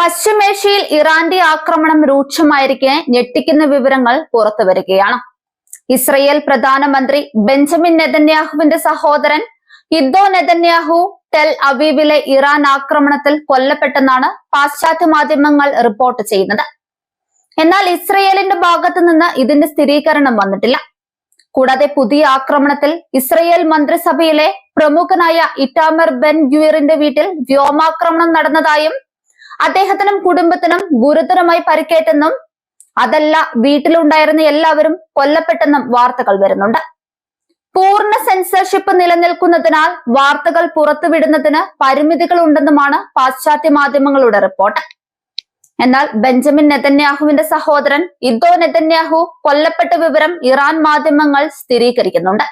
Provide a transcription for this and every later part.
പശ്ചിമേഷ്യയിൽ ഇറാന്റെ ആക്രമണം രൂക്ഷമായിരിക്കെ ഞെട്ടിക്കുന്ന വിവരങ്ങൾ പുറത്തുവരികയാണ്. ഇസ്രയേൽ പ്രധാനമന്ത്രി ബെഞ്ചമിൻ നെതന്യാഹുവിന്റെ സഹോദരൻ ഇദ്ദോ നെതന്യാഹു ടെൽ അവീവിലെ ഇറാൻ ആക്രമണത്തിൽ കൊല്ലപ്പെട്ടെന്നാണ് പാശ്ചാത്യ മാധ്യമങ്ങൾ റിപ്പോർട്ട് ചെയ്യുന്നത്. എന്നാൽ ഇസ്രയേലിന്റെ ഭാഗത്തു നിന്ന് ഇതിന്റെ സ്ഥിരീകരണം വന്നിട്ടില്ല. കൂടാതെ പുതിയ ആക്രമണത്തിൽ ഇസ്രയേൽ മന്ത്രിസഭയിലെ പ്രമുഖനായ ഇറ്റാമർ ബെൻ ഗ്വിറിന്റെ വീട്ടിൽ വ്യോമാക്രമണം നടന്നതായും അദ്ദേഹത്തിനും കുടുംബത്തിനും ഗുരുതരമായി പരിക്കേറ്റെന്നും അതല്ല വീട്ടിലുണ്ടായിരുന്ന എല്ലാവരും കൊല്ലപ്പെട്ടെന്നും വാർത്തകൾ വരുന്നുണ്ട്. പൂർണ്ണ സെൻസർഷിപ്പ് നിലനിൽക്കുന്നതിനാൽ വാർത്തകൾ പുറത്തുവിടുന്നതിന് പരിമിതികൾ ഉണ്ടെന്നുമാണ് പാശ്ചാത്യ മാധ്യമങ്ങളുടെ റിപ്പോർട്ട്. എന്നാൽ ബെഞ്ചമിൻ നെതന്യാഹുവിന്റെ സഹോദരൻ ഇദ്ദോ നെതന്യാഹു കൊല്ലപ്പെട്ട വിവരം ഇറാൻ മാധ്യമങ്ങൾ സ്ഥിരീകരിക്കുന്നുണ്ട്.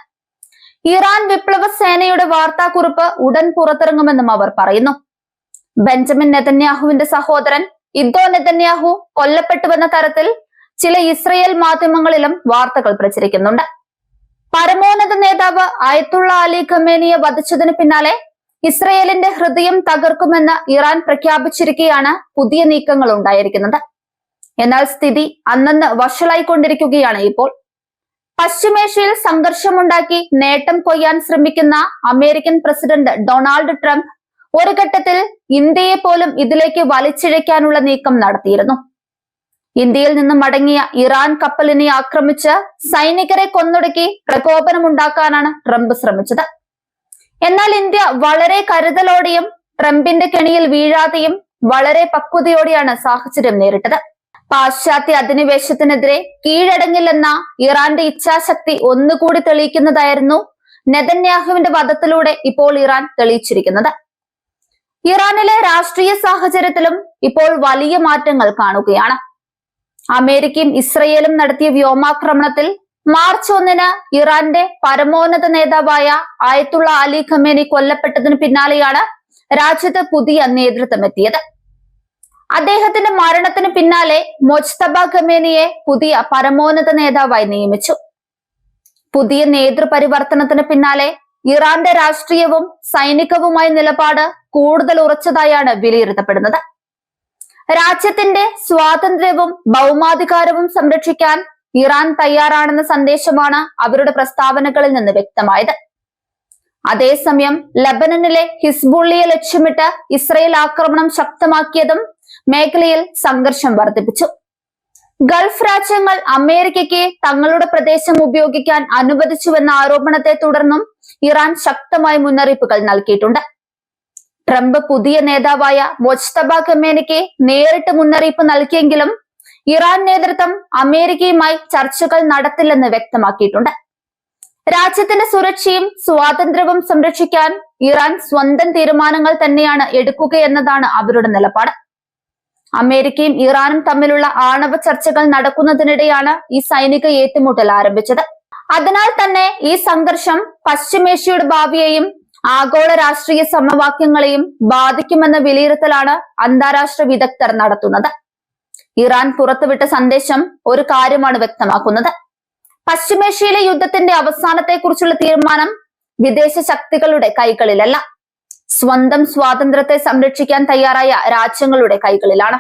ഇറാൻ വിപ്ലവ സേനയുടെ വാർത്താക്കുറിപ്പ് ഉടൻ പുറത്തിറങ്ങുമെന്നും അവർ പറയുന്നു. ബെഞ്ചമിൻ നെതന്യാഹുവിന്റെ സഹോദരൻ ഇദ്ദോ നെതന്യാഹു കൊല്ലപ്പെട്ടുവെന്ന തരത്തിൽ ചില ഇസ്രയേൽ മാധ്യമങ്ങളിലും വാർത്തകൾ പ്രചരിക്കുന്നുണ്ട്. പരമോന്നത നേതാവ് അയത്തുള്ള അലി ഖമേനിയെ വധിച്ചതിന് പിന്നാലെ ഇസ്രയേലിന്റെ ഹൃദയം തകർക്കുമെന്ന് ഇറാൻ പ്രഖ്യാപിച്ചിരിക്കെയാണ് പുതിയ നീക്കങ്ങൾ ഉണ്ടായിരിക്കുന്നത്. എന്നാൽ സ്ഥിതി അന്നന്ന് വഷളായിക്കൊണ്ടിരിക്കുകയാണ് ഇപ്പോൾ. പശ്ചിമേഷ്യയിൽ സംഘർഷമുണ്ടാക്കി നേട്ടം കൊയ്യാൻ ശ്രമിക്കുന്ന അമേരിക്കൻ പ്രസിഡന്റ് ഡൊണാൾഡ് ട്രംപ് ഒരു ഘട്ടത്തിൽ ഇന്ത്യയെ പോലും ഇതിലേക്ക് വലിച്ചിഴയ്ക്കാനുള്ള നീക്കം നടത്തിയിരുന്നു. ഇന്ത്യയിൽ നിന്നും മടങ്ങിയ ഇറാൻ കപ്പലിനെ ആക്രമിച്ച് സൈനികരെ കൊന്നൊടുക്കി പ്രകോപനമുണ്ടാക്കാനാണ് ട്രംപ് ശ്രമിച്ചത്. എന്നാൽ ഇന്ത്യ വളരെ കരുതലോടെയും ട്രംപിന്റെ കെണിയിൽ വീഴാതെയും വളരെ പക്വതയോടെയാണ് സാഹചര്യം നേരിട്ടത്. പാശ്ചാത്യ അധിനിവേശത്തിനെതിരെ കീഴടങ്ങില്ലെന്ന ഇറാന്റെ ഇച്ഛാശക്തി ഒന്നുകൂടി തെളിയിക്കുന്നതായിരുന്നു നെതന്യാഹുവിന്റെ വധത്തിലൂടെ ഇപ്പോൾ ഇറാൻ തെളിയിച്ചിരിക്കുന്നത്. ഇറാനിലെ രാഷ്ട്രീയ സാഹചര്യത്തിലും ഇപ്പോൾ വലിയ മാറ്റങ്ങൾ കാണുകയാണ്. അമേരിക്കയും ഇസ്രയേലും നടത്തിയ വ്യോമാക്രമണത്തിൽ മാർച്ച് 1 ഇറാന്റെ പരമോന്നത നേതാവായ അയത്തുള്ള അലി ഖമേനി കൊല്ലപ്പെട്ടതിന് പിന്നാലെയാണ് രാജ്യത്ത് പുതിയ നേതൃത്വം എത്തിയത്. അദ്ദേഹത്തിന്റെ മരണത്തിന് പിന്നാലെ മൊജ്തബ ഖമേനിയെ പുതിയ പരമോന്നത നേതാവായി നിയമിച്ചു. പുതിയ നേതൃപരിവർത്തനത്തിന് പിന്നാലെ ഇറാന്റെ രാഷ്ട്രീയവും സൈനികവുമായ നിലപാട് കൂടുതൽ ഉറച്ചതായാണ് വിലയിരുത്തപ്പെടുന്നത്. രാജ്യത്തിന്റെ സ്വാതന്ത്ര്യവും ഭൗമാധികാരവും സംരക്ഷിക്കാൻ ഇറാൻ തയ്യാറാണെന്ന സന്ദേശമാണ് അവരുടെ പ്രസ്താവനകളിൽ നിന്ന് വ്യക്തമായത്. അതേസമയം ലബനനിലെ ഹിസ്ബുള്ളിയെ ലക്ഷ്യമിട്ട് ഇസ്രയേൽ ആക്രമണം ശക്തമാക്കിയതും മേഖലയിൽ സംഘർഷം വർദ്ധിപ്പിച്ചു. ഗൾഫ് രാജ്യങ്ങൾ അമേരിക്കയ്ക്ക് തങ്ങളുടെ പ്രദേശം ഉപയോഗിക്കാൻ അനുവദിച്ചുവെന്ന ആരോപണത്തെ തുടർന്നും ഇറാൻ ശക്തമായ മുന്നറിയിപ്പുകൾ നൽകിയിട്ടുണ്ട്. ട്രംപ് പുതിയ നേതാവായ മൊജ്തബ ഖമേനിക്ക് നേരിട്ട് മുന്നറിയിപ്പ് നൽകിയെങ്കിലും ഇറാൻ നേതൃത്വം അമേരിക്കയുമായി ചർച്ചകൾ നടത്തില്ലെന്ന് വ്യക്തമാക്കിയിട്ടുണ്ട്. രാജ്യത്തിന്റെ സുരക്ഷയും സ്വാതന്ത്ര്യവും സംരക്ഷിക്കാൻ ഇറാൻ സ്വന്തം തീരുമാനങ്ങൾ തന്നെയാണ് എടുക്കുകയെന്നതാണ് അവരുടെ നിലപാട്. അമേരിക്കയും ഇറാനും തമ്മിലുള്ള ആണവ ചർച്ചകൾ നടക്കുന്നതിനിടെയാണ് ഈ സൈനിക ഏറ്റുമുട്ടൽ ആരംഭിച്ചത്. അതിനാൽ തന്നെ ഈ സംഘർഷം പശ്ചിമേഷ്യയുടെ ഭാവിയെയും ആഗോള രാഷ്ട്രീയ സമവാക്യങ്ങളെയും ബാധിക്കുമെന്ന വിലയിരുത്തലാണ് അന്താരാഷ്ട്ര വിദഗ്ധർ നടത്തുന്നത്. ഇറാൻ പുറത്തുവിട്ട സന്ദേശം ഒരു കാര്യമാണ് വ്യക്തമാക്കുന്നത്: പശ്ചിമേഷ്യയിലെ യുദ്ധത്തിന്റെ അവസാനത്തെക്കുറിച്ചുള്ള തീരുമാനം വിദേശ ശക്തികളുടെ കൈകളിലല്ല, സ്വന്തം സ്വാതന്ത്ര്യത്തെ സംരക്ഷിക്കാൻ തയ്യാറായ രാജ്യങ്ങളുടെ കൈകളിലാണ്.